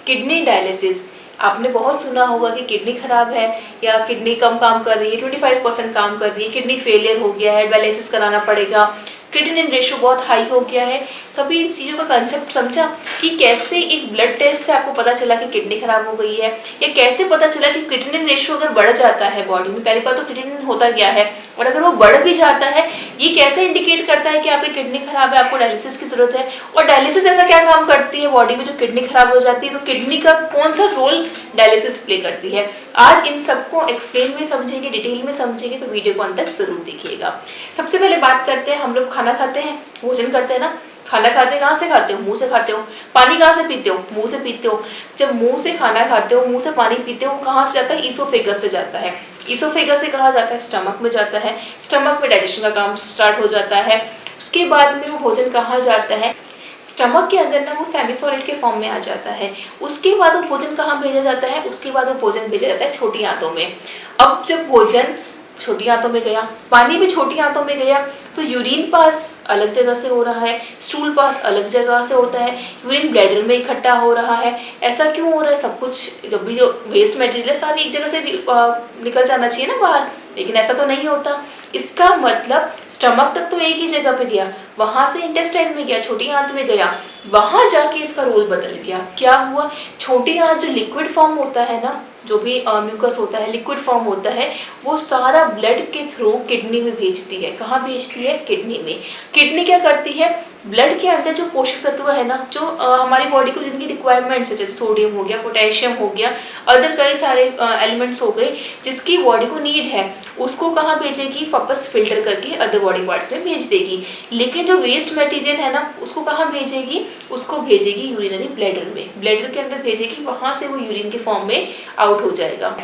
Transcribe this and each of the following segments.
Kidney dialysis, आपने बहुत सुना होगा कि किडनी खराब है या किडनी कम काम कर रही है, 25% काम कर रही है, किडनी फेलियर हो गया है, डायलिसिस कराना पड़ेगा, क्रिएटिनिन रेशियो बहुत हाई हो गया है। कभी इन चीज़ों का कंसेप्ट समझा कि कैसे एक ब्लड टेस्ट से आपको पता चला कि किडनी खराब हो गई है, या कैसे पता चला कि क्रिएटिनिन रेशियो अगर बढ़ जाता है बॉडी में, पहली बात तो क्रिएटिनिन होता क्या है, और अगर वो बढ़ भी जाता है ये कैसे इंडिकेट करता है कि आपकी किडनी खराब है, आपको डायलिसिस की जरूरत है, और डायलिसिस ऐसा क्या काम करती है बॉडी में जो किडनी खराब हो जाती है, तो किडनी का कौन सा रोल डायलिसिस प्ले करती है। आज इन सबको एक्सप्लेन में समझेंगे, डिटेल में समझेंगे, तो वीडियो को अंत तक जरूर देखिएगा। सबसे पहले बात करते हैं, हम लोग खाना खाते हैं, भोजन करते हैं ना, खाना खाते कहाँ से खाते हो, मुंह से खाते हो। पानी कहाँ से पीते हो, मुंह से पीते हो। जब मुंह से खाना खाते हो, मुंह से पानी पीते हो, कहाँ से जाता है, ईसोफेगस से जाता है। ईसोफेगस से कहाँ जाता है, स्टमक में जाता है। स्टमक में डाइजेशन का काम स्टार्ट हो जाता है। उसके बाद में वो भोजन कहाँ जाता है, स्टमक के अंदर ना वो सेमी सॉलिड के फॉर्म में आ जाता है। उसके बाद वो भोजन कहाँ भेजा जाता है, उसके बाद वो भोजन भेजा जाता है छोटी आंतों में। अब जब भोजन छोटी आंतों में गया, पानी भी छोटी आंतों में गया, तो यूरिन पास अलग जगह से हो रहा है, स्टूल पास अलग जगह से होता है, यूरिन ब्लैडर में इकट्ठा हो रहा है। ऐसा क्यों हो रहा है, सब कुछ जब भी जो वेस्ट मटेरियल है सारी एक जगह से निकल जाना चाहिए ना बाहर, लेकिन ऐसा तो नहीं होता। इसका मतलब स्टमक तक तो एक ही जगह पे गया, वहां से इंटेस्टाइन में गया, छोटी आंत में गया, वहां जाके इसका रोल बदल गया। क्या हुआ, छोटी आंत जो लिक्विड फॉर्म होता है ना, जो भी म्यूकस होता है, लिक्विड फॉर्म होता है, वो सारा ब्लड के थ्रू किडनी में भेजती है। कहाँ भेजती है, किडनी में। किडनी क्या करती है, ब्लड के अंदर जो पोषक तत्व है ना, जो हमारी बॉडी को जिनकी रिक्वायरमेंट्स है, जैसे सोडियम हो गया, पोटेशियम हो गया, अदर कई सारे एलिमेंट्स हो गए जिसकी बॉडी को नीड है, उसको कहाँ भेजेगी, वापस फिल्टर करके अदर बॉडी पार्ट्स में भेज देगी। लेकिन जो वेस्ट मटेरियल है ना, उसको कहाँ भेजेगी, उसको भेजेगी यूरिनरी ब्लैडर में, ब्लैडर के अंदर भेजेगी, वहां से वो यूरिन के फॉर्म में आउट हो जाएगा।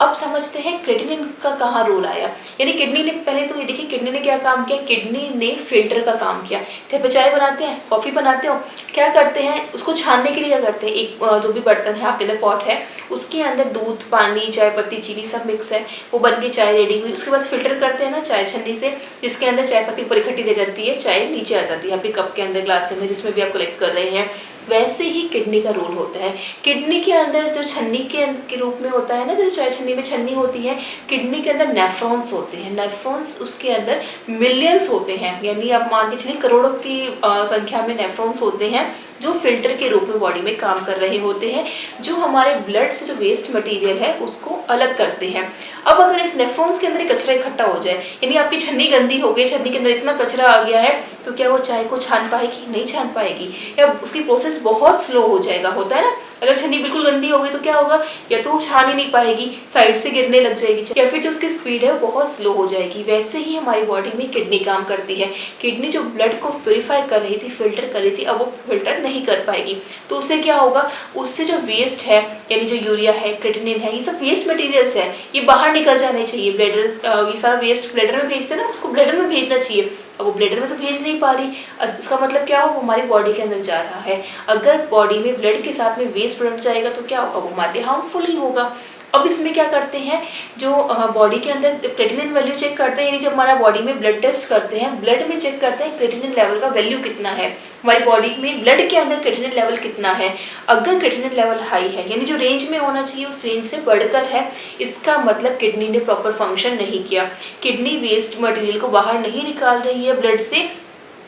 अब समझते हैं क्रिएटिनिन का कहाँ रोल आया। यानी किडनी ने, पहले तो ये देखिए किडनी ने क्या काम किया, किडनी ने फिल्टर का काम किया। घर पे चाय बनाते हैं, कॉफी बनाते हो, क्या करते हैं, उसको छानने के लिए क्या करते हैं, एक जो भी बर्तन है आपके अंदर, पॉट है, उसके अंदर दूध, पानी, चाय पत्ती, चीनी सब मिक्स है, वो बन के चाय रेडी हुई। उसके बाद फिल्टर करते हैं ना चाय छन्नी से, जिसके अंदर चाय पत्ती ऊपर इकट्ठी रह जाती है, चाय नीचे आ जाती है आपके कप के अंदर, ग्लास के अंदर, जिसमें भी आप कलेक्ट कर रहे हैं। वैसे ही किडनी का रोल होता है। किडनी के अंदर जो छन्नी के रूप में होता है ना, जैसे चाय छन्नी में छन्नी होती है, किडनी के अंदर नेफ्रॉन्स होते हैं। नेफ्रॉन्स उसके अंदर मिलियंस होते हैं, यानी आप मान के चलिए करोड़ों की संख्या में नेफ्रॉन्स होते हैं, जो फिल्टर के रूप में बॉडी में काम कर रहे होते हैं, जो हमारे ब्लड से जो वेस्ट मटेरियल है उसको अलग करते हैं। अब अगर इस नेफ्रॉन्स के अंदर कचरा इकट्ठा हो जाए, यानी आपकी छन्नी गंदी हो गई, छन्नी के अंदर इतना कचरा आ गया है, तो क्या वो चाय को छान पाएगी, नहीं छान पाएगी, या उसकी प्रोसेस बहुत स्लो हो जाएगा। होता है ना, अगर छन्नी बिल्कुल गंदी हो गई तो क्या होगा, या तो छान ही नहीं पाएगी, साइड से गिरने लग जाएगी, या फिर जो उसकी स्पीड है वो बहुत स्लो हो जाएगी। वैसे ही हमारी बॉडी में किडनी काम करती है। किडनी जो ब्लड को प्योरीफाई कर रही थी, फिल्टर कर रही थी, अब वो फिल्टर नहीं कर पाएगी, तो उससे क्या होगा, उससे जो वेस्ट है, यानी जो यूरिया है, क्रिएटिनिन है, ये सब वेस्ट मटेरियल्स है, ये बाहर निकल जाने चाहिए। ब्लैडर, ये सारा वेस्ट ब्लैडर में भेजते हैं ना, उसको ब्लैडर में भेजना चाहिए, अब वो ब्लैडर में तो भेज नहीं पा रही। इसका मतलब क्या हो, वो हमारी बॉडी के अंदर जा रहा है। अगर बॉडी में ब्लड के साथ में वेस्ट प्रोडक्ट जाएगा तो क्या होगा, वो हमारे लिए हार्मफुल ही होगा। अब इसमें क्या करते हैं, जो बॉडी के अंदर क्रिएटिनिन वैल्यू चेक करते हैं, यानी जब हमारा बॉडी में ब्लड टेस्ट करते हैं, ब्लड में चेक करते हैं क्रिएटिनिन लेवल का वैल्यू कितना है, हमारी बॉडी में ब्लड के अंदर क्रिएटिनिन लेवल कितना है। अगर क्रिएटिनिन लेवल हाई है, यानी जो रेंज में होना चाहिए उस रेंज से बढ़कर है, इसका मतलब किडनी ने प्रॉपर फंक्शन नहीं किया, किडनी वेस्ट मटेरियल को बाहर नहीं निकाल रही है ब्लड से।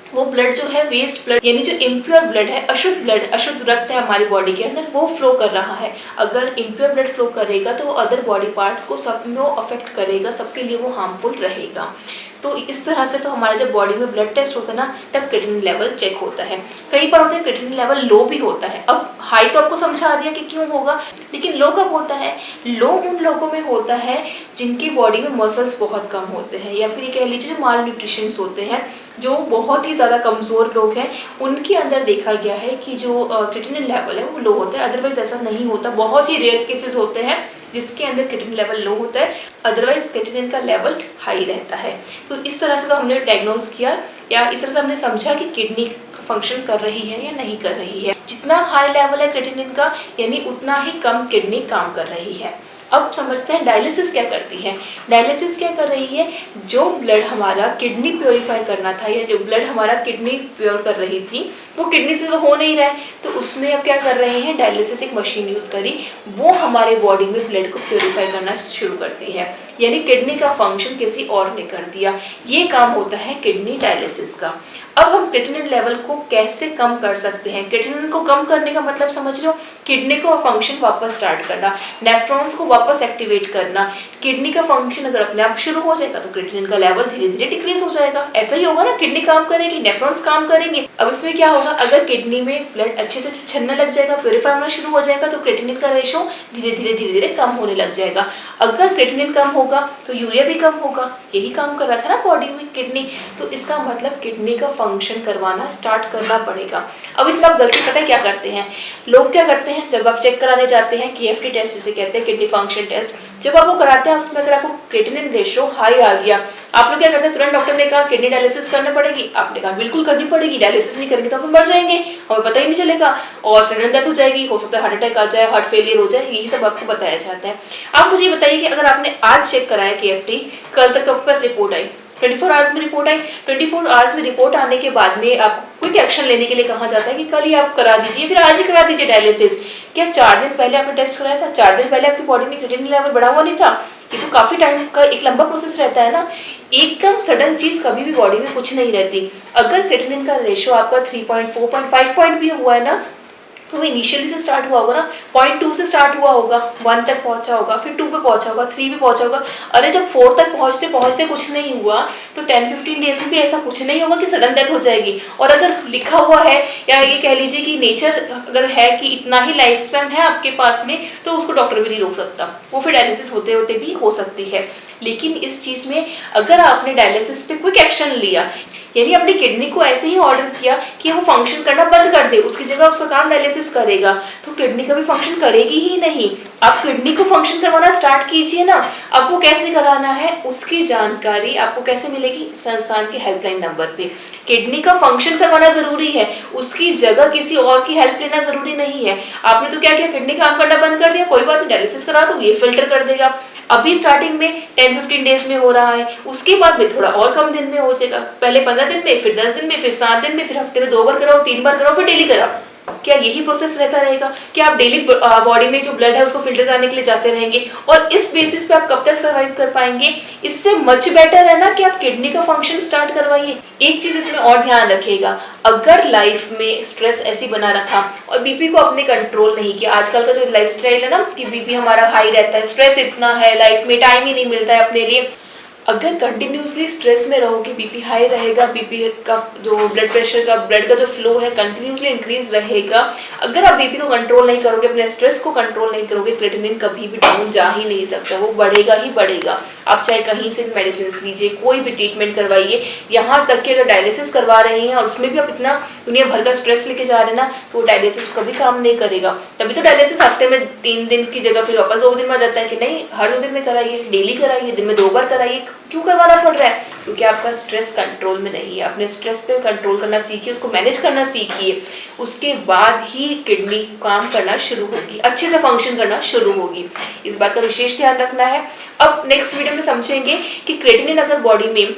वो ब्लड जो है वेस्ट ब्लड, यानी जो इम्प्योर ब्लड है, अशुद्ध ब्लड, अशुद्ध रक्त है हमारी बॉडी के अंदर, वो फ्लो कर रहा है। अगर इम्प्योर ब्लड फ्लो करेगा तो वो अदर बॉडी पार्ट्स को सब में अफेक्ट करेगा, सबके लिए वो हार्मफुल रहेगा। तो इस तरह से तो हमारे जब बॉडी में ब्लड टेस्ट होता है ना, तब क्रिएटिनिन लेवल चेक होता है। कई बार होता है क्रिएटिनिन लेवल लो भी होता है। अब हाई तो आपको समझा दिया कि क्यों होगा, लेकिन लो कब होता है, लो उन लोगों में होता है जिनकी बॉडी में मसल्स बहुत कम होते हैं, या फिर ये कह लीजिए जो माल न्यूट्रिशंस होते हैं, जो बहुत ही ज़्यादा कमज़ोर लोग हैं, उनके अंदर देखा गया है कि जो क्रिएटिनिन लेवल है वो लो होता है। अदरवाइज ऐसा नहीं होता, बहुत ही रेयर केसेस होते हैं जिसके अंदर क्रिएटिनिन लेवल लो होता है, अदरवाइज क्रिएटिनिन का लेवल हाई रहता है। तो इस तरह से तो हमने डायग्नोज किया, या इस तरह से हमने समझा कि किडनी फंक्शन कर रही है या नहीं कर रही है। जितना हाई लेवल है क्रिएटिनिन का, यानी उतना ही कम किडनी काम कर रही है। अब समझते हैं डायलिसिस क्या करती है। डायलिसिस क्या कर रही है, जो ब्लड हमारा किडनी प्योरीफाई करना था या जो ब्लड हमारा किडनी प्योर कर रही थी वो किडनी से तो हो नहीं रहा है, तो उसमें अब क्या कर रहे हैं, डायलिसिस एक मशीन यूज़ करी, वो हमारे बॉडी में ब्लड को प्योरीफाई करना शुरू करती है, यानी किडनी का फंक्शन किसी और ने कर दिया। ये काम होता है किडनी डायलिसिस का। अब हम क्रिएटिनिन लेवल को कैसे कम कर सकते हैं। क्रिएटिनिन को कम करने का मतलब समझ लो, किडनी को फंक्शन वापस स्टार्ट करना, नेफ्रॉन्स को वापस एक्टिवेट करना। किडनी का फंक्शन अगर अपने आप शुरू हो जाएगा तो क्रिएटिनिन का लेवल धीरे धीरे डिक्रीज हो जाएगा। ऐसा ही होगा ना, किडनी काम करेगी, नेफ्रॉन्स काम करेंगे। अब इसमें क्या होगा, अगर किडनी में ब्लड अच्छे से छनने लग जाएगा, प्योरीफाई होना शुरू हो जाएगा, तो क्रिएटिनिन का रेशो धीरे धीरे कम होने लग जाएगा। अगर क्रिएटिनिन कम होगा तो यूरिया भी कम होगा। यही काम कर रहा था ना बॉडी में किडनी, तो इसका मतलब किडनी का फंक्शन करवाना स्टार्ट करना पड़ेगा। अब इसमें आप गलती पता है क्या करते हैं लोग, क्या करते हैं, जब आप चेक कराने जाते हैं KFT टेस्ट जिसे कहते हैं, किडनी फंक्शन टेस्ट, जब आप वो कराते हैं उसमें अगर आपको क्रिएटिनिन रेशो हाई आ गया, आप लोग क्या करते हैं, तुरंत डॉक्टर ने कहा किडनी डायलिसिस करनी पड़ेगी, आपने कहा बिल्कुल करनी पड़ेगी, डायलिसिस नहीं करेंगे तो आप मर जाएंगे, हमें पता ही नहीं चलेगा और सडन डेथ हो जाएगी, हो सकता है हार्ट अटैक आ जाए, हार्ट फेलियर हो जाए, यही सब आपको बताया जाता है। आप मुझे बताइए कि अगर आपने आज चेक कराया KFT, कल तक तो आपके पास रिपोर्ट आई, 24 आवर्स में रिपोर्ट आई, 24 आवर्स में रिपोर्ट आने के बाद में आपको क्विक एक्शन लेने के लिए कहा जाता है कि कल ही आप करा दीजिए, फिर आज ही करा दीजिए डायलिसिस। क्या 4 दिन पहले आपने टेस्ट कराया था, 4 दिन पहले आपकी बॉडी में क्रिएटिनिन लेवल बढ़ा हुआ नहीं था? ये तो काफी टाइम का एक लंबा प्रोसेस रहता है ना, एकदम सडन चीज कभी भी बॉडी में कुछ नहीं रहती। अगर क्रिएटिनिन का रेशो आपका 3.4.5 पॉइंट भी हुआ है ना, तो वो इनिशियली से स्टार्ट हुआ होगा ना, 0.2 से स्टार्ट हुआ होगा, 1 तक पहुंचा होगा, फिर 2 पे पहुंचा होगा, 3 पे पहुंचा होगा। अरे जब 4 तक पहुंचते पहुंचते कुछ नहीं हुआ तो 10-15 डेज में भी ऐसा कुछ नहीं होगा कि सडन डेथ हो जाएगी। और अगर लिखा हुआ है या ये कह लीजिए कि नेचर अगर है कि इतना ही लाइफ स्पैन है आपके पास में, तो उसको डॉक्टर भी नहीं रोक सकता, वो फिर डायलिसिस होते होते भी हो सकती है। लेकिन इस चीज में अगर आपने डायलिसिस पे क्विक एक्शन लिया, यानी अपनी किडनी को ऐसे ही ऑर्डर किया कि वो फंक्शन करना बंद कर दे, उसकी जगह उसका काम डायलिसिस करेगा, तो किडनी कभी फंक्शन करेगी ही नहीं। आप किडनी को फंक्शन करवाना स्टार्ट कीजिए ना। अब वो कैसे कराना है उसकी जानकारी आपको कैसे मिलेगी, संस्थान के हेल्पलाइन नंबर पे। किडनी का फंक्शन करवाना जरूरी है, उसकी जगह किसी और की हेल्प लेना जरूरी नहीं है। आपने तो क्या किया, किडनी काम करना बंद कर दिया, कोई बात नहीं, डायलिसिस करा दो, ये फिल्टर कर देगा। अभी स्टार्टिंग में 10-15 डेज में हो रहा है, उसके बाद में थोड़ा और कम दिन में हो जाएगा, पहले 15 दिन में, फिर 10 दिन में, फिर 7 दिन में, फिर हफ्ते में 2 बार कराओ, 3 बार कराओ, फिर डेली कराओ। क्या यही प्रोसेस रहता रहेगा? क्या आप डेली बॉडी में जो ब्लड है उसको फिल्टर कराने के लिए जाते रहेंगे? और इस बेसिस पे आप कब तक सर्वाइव कर पाएंगे? इससे मच बेटर है ना कि आप किडनी का फंक्शन स्टार्ट करवाइए। एक चीज इसमें और ध्यान रखिएगा, अगर लाइफ में स्ट्रेस ऐसी बना रखा और बीपी को अपने कंट्रोल नहीं किया, आजकल का जो लाइफस्टाइल है ना कि बीपी हमारा हाई रहता है, स्ट्रेस इतना है, लाइफ में टाइम ही नहीं मिलता है अपने लिए, अगर कंटिन्यूसली स्ट्रेस में रहोगे, बीपी हाई रहेगा, बीपी का जो ब्लड प्रेशर का, ब्लड का जो फ्लो है कंटिन्यूसली इंक्रीज रहेगा, अगर आप बीपी को कंट्रोल नहीं करोगे, अपने स्ट्रेस को कंट्रोल नहीं करोगे, क्रिएटिनिन कभी भी डाउन जा ही नहीं सकता, वो बढ़ेगा ही बढ़ेगा। आप चाहे कहीं से भी मेडिसिन लीजिए, कोई भी ट्रीटमेंट करवाइए, यहाँ तक कि अगर डायलिसिस करवा रहे हैं और उसमें भी आप इतना दुनिया भर का स्ट्रेस लेके जा रहे हैं ना, तो डायलिसिस कभी काम नहीं करेगा। तभी तो डायलिसिस हफ्ते में 3 दिन की जगह फिर वापस 2 दिन में आ जाता है कि नहीं, हर 2 दिन में कराइए, डेली कराइए, दिन में 2 बार कराइए। क्यों करवाना पड़ रहा है? क्योंकि आपका स्ट्रेस कंट्रोल में नहीं है। अपने स्ट्रेस पे कंट्रोल करना सीखिए, उसको मैनेज करना सीखिए, उसके बाद ही किडनी काम करना शुरू होगी, अच्छे से फंक्शन करना शुरू होगी। इस बात का विशेष ध्यान रखना है। अब नेक्स्ट वीडियो में समझेंगे कि क्रिएटिनिन अगर बॉडी में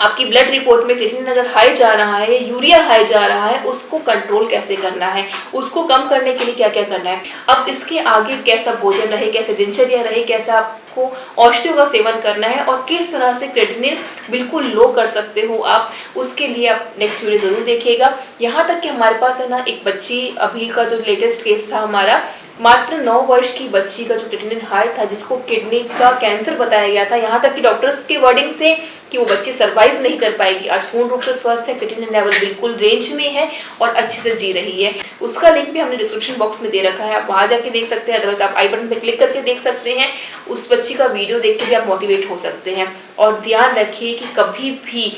आपकी ब्लड रिपोर्ट में क्रिएटिनिन अगर हाई जा रहा है या यूरिया हाई जा रहा है, उसको कंट्रोल कैसे करना है, उसको कम करने के लिए क्या क्या करना है। अब इसके आगे कैसा भोजन रहे, कैसे दिनचर्या रहे, कैसा आपको औषधियों का सेवन करना है और किस तरह से क्रिएटिनिन बिल्कुल लो कर सकते हो आप, उसके लिए आप नेक्स्ट वीडियो जरूर देखिएगा। यहाँ तक कि हमारे पास है ना एक बच्ची, अभी का जो लेटेस्ट केस था हमारा, मात्र 9 वर्ष की बच्ची का जो क्रिएटिनिन हाई था, जिसको किडनी का कैंसर बताया गया था, यहाँ तक कि डॉक्टर्स के वर्डिंग थे कि वो बच्ची सर्वाइव नहीं कर पाएगी। आज पूर्ण रूप से स्वस्थ है, क्रिएटिनिन लेवल बिल्कुल रेंज में है और अच्छे से जी रही है। उसका लिंक भी हमने डिस्क्रिप्शन बॉक्स में दे रखा है, आप वहाँ जाके देख सकते हैं, अदरवाइज आप आई बटन पर क्लिक करके देख सकते हैं। उस बच्ची का वीडियो देख के भी आप मोटिवेट हो सकते हैं। और ध्यान रखिए कि कभी भी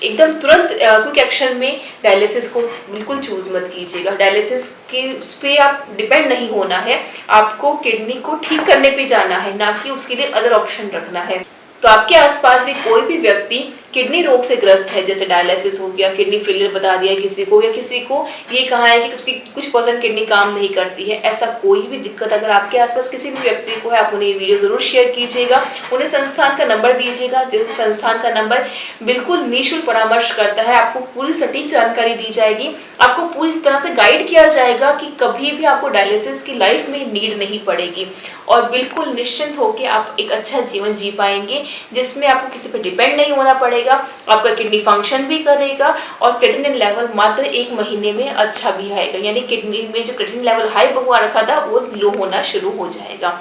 एकदम तुरंत क्विक एक्शन में डायलिसिस को बिल्कुल चूज मत कीजिएगा। डायलिसिस के उस पर आप डिपेंड नहीं होना है, आपको किडनी को ठीक करने पे जाना है, ना कि उसके लिए अदर ऑप्शन रखना है। तो आपके आसपास भी कोई भी व्यक्ति किडनी रोग से ग्रस्त है, जैसे डायलिसिस हो गया, किडनी फेलियर बता दिया किसी को, या किसी को ये कहा है कि उसकी कुछ परसेंट किडनी काम नहीं करती है, ऐसा कोई भी दिक्कत अगर आपके आसपास किसी भी व्यक्ति को है, आप उन्हें ये वीडियो ज़रूर शेयर कीजिएगा, उन्हें संस्थान का नंबर दीजिएगा। जो संस्थान का नंबर बिल्कुल निःशुल्क परामर्श करता है, आपको पूरी सटीक जानकारी दी जाएगी, आपको पूरी तरह से गाइड किया जाएगा कि कभी भी आपको डायलिसिस की लाइफ में नीड नहीं पड़ेगी, और बिल्कुल निश्चिंत होकर आप एक अच्छा जीवन जी पाएंगे, जिसमें आपको किसी पर डिपेंड नहीं होना पड़ेगा, आपका किडनी फंक्शन भी करेगा और क्रिएटिनिन लेवल मात्र 1 महीने में अच्छा भी आएगा, यानी किडनी में जो क्रिएटिनिन लेवल हाई भगवान रखा था वो लो होना शुरू हो जाएगा।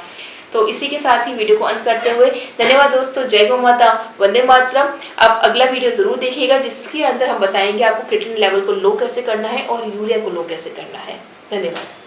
तो इसी के साथ ही वीडियो को अंत करते हुए धन्यवाद दोस्तों, जय गौ माता, वंदे मातरम। आप अगला वीडियो जरूर देखिएगा, जिसके अंदर हम बताएंगे आपको क्रिएटिनिन लेवल को लो कैसे करना है और यूरिया को लो कैसे करना है। धन्यवाद।